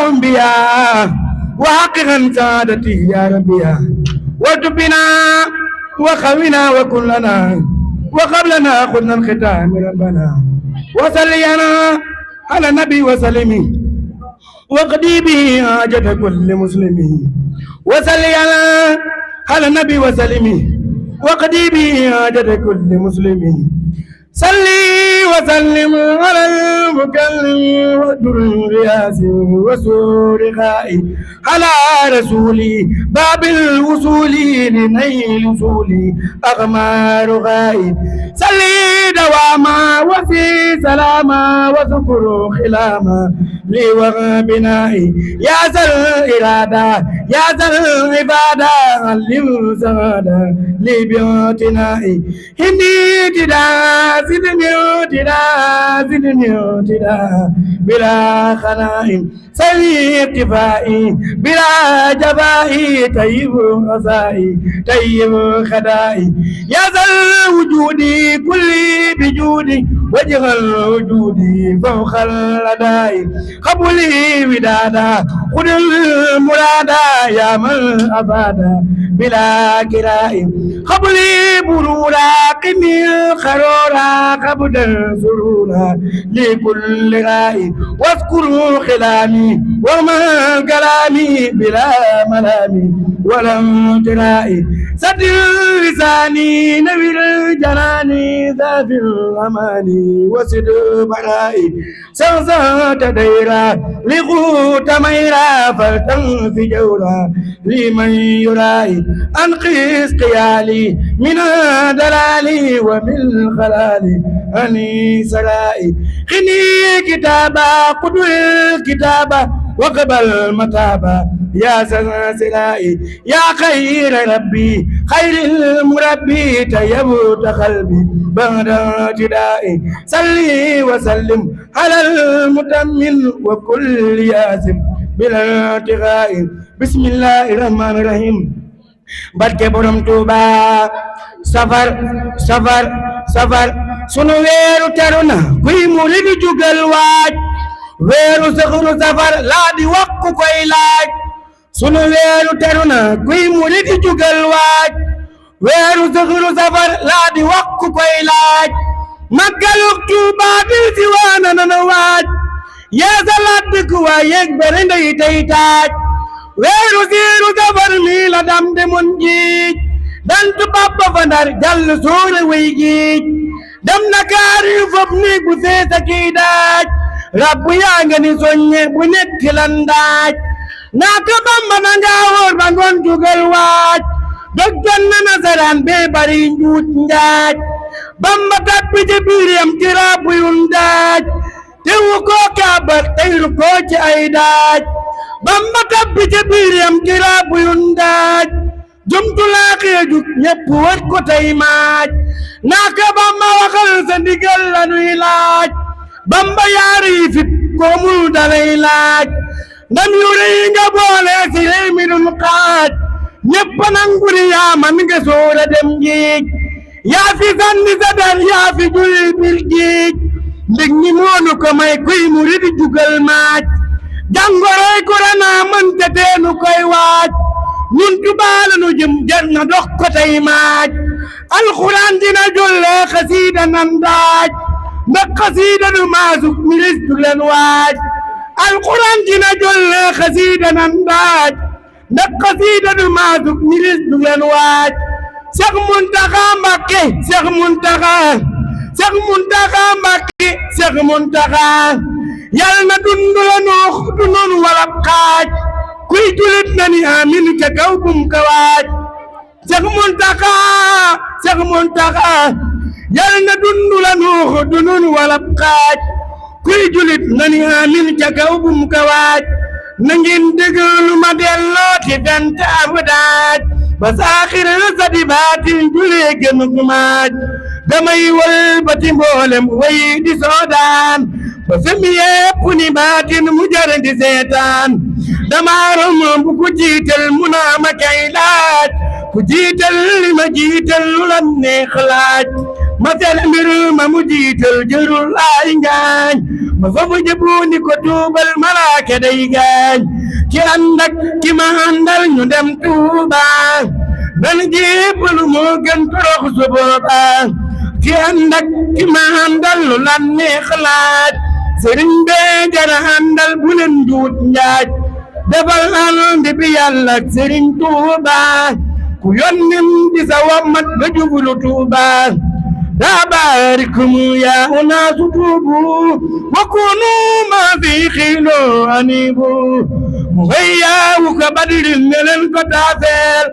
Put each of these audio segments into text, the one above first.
وأنبياء وحققا سعادتي يا ربي وتبنا وخونا وكلنا وقبلنا خذنا الختام ربنا وصلينا على النبي وسلم وقضي به حاجة كل مسلم وصلينا على النبي وسلم وقضي به حاجة كل مسلم صلي وسلم على المكلم والدرياس وسور خائي على رسولي باب الوصول لنيل وصولي أغمار غائي صلي دواما وفي سلاما وذكر خلاما لي وبنائي يا ذا الإرادة يا ذا العبادة علم زادا لي بيوتنائي هندي تدا زدني اهتدا بلا خنائم سوي اكتفائي بلا جبائي طيب غزائي طيب خدائي يا ذا الوجود كل بجودي وجه الوجود فوق الرداء قبلي ودادا خذ المرادا يا من أبادا بلا كراء قبلي برورا قمي الخرورا قبدا سرورا لكل غاء واذكروا خلامي وما كلامي بلا ملامي ولا امترائي سد لساني نوير جناني ذا في الأماني وسد برائي سوزات ديرا لغوت ميرا فلتن في جورا لمن يرائي أنقذ قيالي من دلالي ومن خلالي أني سرائي خني كتابا قدو الكتابا وقبل متابا يا سلائي يا خير ربي خير المربي تيبت قلبي بعد ابتدائي صلي وسلم على المتمم وكل ياسم بلا ارتغاء بسم الله الرحمن الرحيم barke borom Tuuba safar sunu weeru teru na kuy murid jugal waaj weeru saxuru safar laa di wakku koy laaj sunu weeru teru na kuy murid jugal waaj weeru saxuru safar laa di wakku koy laaj maggaluk Tuuba dil si waana nana waaj yeesalaat dëkk waa yeeg bere ndey tey taaj weeru siiru safar mi la dam de mun jiij dantu Bamba fa Ndar jàll suure wey giij dem na kaar yu fob ni bu seesa kii daaj rabbu yaa nga ni soññe bu netti lan daaj naaka Bamba na njaawoor ba ngoon jugal waaj doggan na nasaraan bee bari njuut njaaj Bamba tappi ci biiram ci rabbu yun daaj tewu koo kaabar teyru koo ci ay daaj Bamba tabbi ca biiram ci rabbu yun daaj jumtu laa xeejut ñépp war ko tey maaj naaka Bamba waxal sa ndigal la nuy laaj Bamba yaari fit koomul dalay laaj ndam yu rëy nga boole si réew mi dun xaaj ñépp nanguri yaa man nga soora dem géej yaa fi sànni sa dar yaa fi julli bil géej ndég ñi moonu ko may kuy murid jugal maaj jàngoroy korona mënta teenu koy waaj ñun Tuubaa la nu jëm jar na dox ko tey maaj alxuraan dina jolle xasiida nan daaj ndax xasiida du maasuk milis du leen waaj alxuraan dina jolle xasiida nan daaj ndax xasiida du maasuk milis du leen waaj Seex Muntaxa Mbàkke Seex Muntaxa Seex Muntaxa Mbàkke Seex Muntaxa yàlla na dundu la noox du noonu wala xaaj kuy julit na ni amin ca kaw bum ka waaj Seex Muntaxa yàlla na dundu la noox du noonu wala xaaj kuy julit na ni amin ca kaw bum ka waaj na ngeen déglu ma delloo ci bent ab daaj ba saaxir sa di baatin julee gën maaj damay wal bati mboolem way di soodaan ba femi yépp ni baatin mu jar di seetaan dama rom bu ku jiital mu naa ma kay laaj ku jiital li ma jiital lu la neex laaj ma seen mbir ma mu jiital jërul ay ngaañ ma fafu jëbuuni ko tuubal malaaka day gaañ ki ànd ak ki ma àndal ñu dem Tuuba nan jébbalu moo gën torox su booba ki ànd ak ki ma àndal lu lan neex laaj sëriñ bee jara àndal bu leen duut njaaj defal ànd bi yàlla ak sëriñ Tuuba ku yónnin di sa wammat ga jublu Tuuba daa baarikum yaa unaasu tuubu wa kunu ma fi xiiloo aniibu mu hayyaawu ka badirin ne leen ko taafeel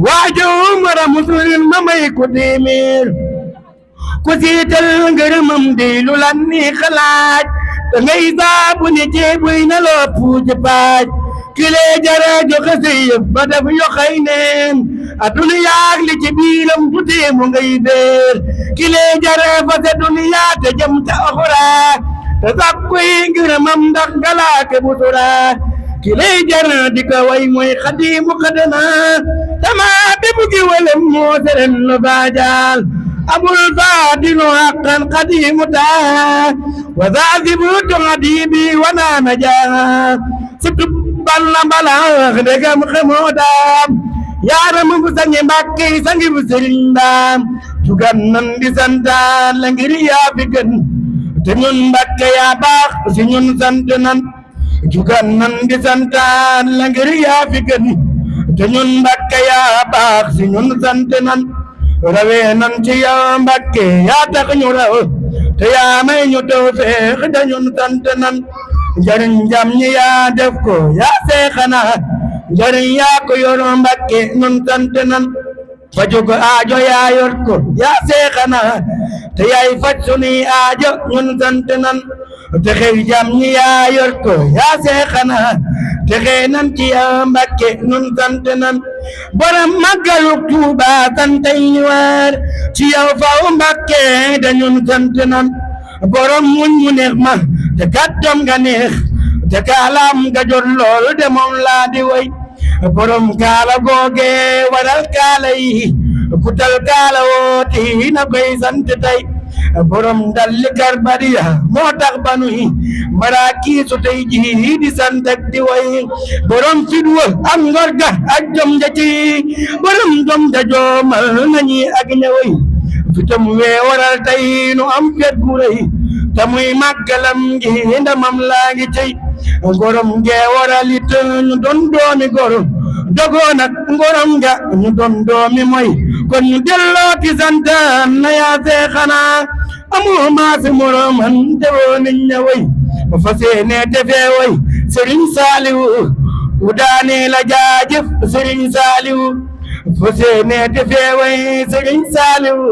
waajo mara musulin ma may ko téeméer ku siital ngërëmam di lu lan ni xalaaj da ngay saabu ne ceebuy na loo puuj paaj kile jara joxe si yëf ba def yoxay neen aduna yaag li ci biiram du teemu ngay déer kile jara fa se duniya te jëm ta oxora te sakkuy ngërëmam ndax galaake busura kile jara di ka way mooy xadiimu xadana tama bébu gi walem moo seren no baajaal abul faadinu haqqan xadiimu taa wa zaazibtu xadiibi wa naana jaa balla balaax ndegam xamoo daam yaaram bu sangi Mbàkke sangi bu sëriñ daam jugan nan di santaan la ngir yaa fi gën te ñun Mbàkke yaa baax si ñun sant nan jugan nan di santaan la ngir yaa fi gën te ñun Mbàkke yaa baax si ñun sant nan rawee nan ci yow Mbàkke yaa tax ñu raw te yaa may ñu tawfeex da ñun sant nan njariñ jam ñi yaa def ko yaa seexana njariñ yaa ko yor Mbàkke nun sant nan faju ko aajo yaa yor ko yaa seexana te yaay faj suni aajo ñun sant nan te xëy jam ñi yaa yor ko yaa seexana te xëy nan ci yaa Mbàkke nun sant nan borom màggalu Tuuba santay ñu waar ci yow faw Mbàkke dañun sant nan borom muñ mu neex ma te kàddam nga neex te kaalaam nga jot lool de moom laa di way borom kaala googe waral kaala yi kutal kaala wooti na koy sant tey borom dalli karbadiya moo tax banuy maraakiisu tey ji di sant ak di way borom fidwa ak ngor ga ak jom ja ci borom jom ja joomal nañi ak ñëway fitam wee waral tey nu am fet gu rëy te muy màggalam gi ndamam laa ngi cey ngorom ngee waral it ñu doon doomi gor dogoo nag ngorom nga ñu doon doomi moy kon ñu dellooti santaan na yaa seexana amoo maasi moroman te woo niñ ña way ma faseene defee way Sëriñ Saaliwu u daane la jaajëf Sëriñ Saaliwu faseene defee way Sëriñ Saaliwu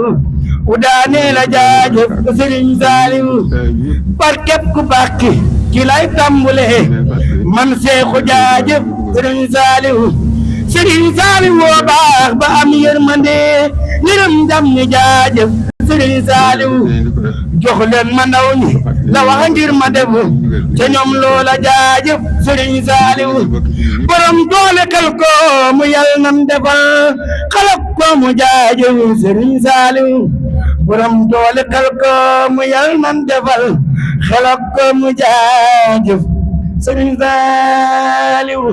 u daane la jaajëf Sëriñ Saaliwu barkeb ku bàkki ki lay tàmbule man seexu jaajëf Sëriñ Saaliwu Sëriñ Saaliwu woo baax ba am yërmande yërëm jam ñi jaajëf Sëriñ Saaliwu jox leen ma ndaw ñi la wax ngir ma def te ñoom loola jaajëf Sëriñ Saaliwu borom doole xel ko mu yal nan defal xalak ko mu jaajëf Sëriñ Saaliwu borom doole xel ko mu yal nan defal xalak ko mu jaajëf Sëriñ Saaliwu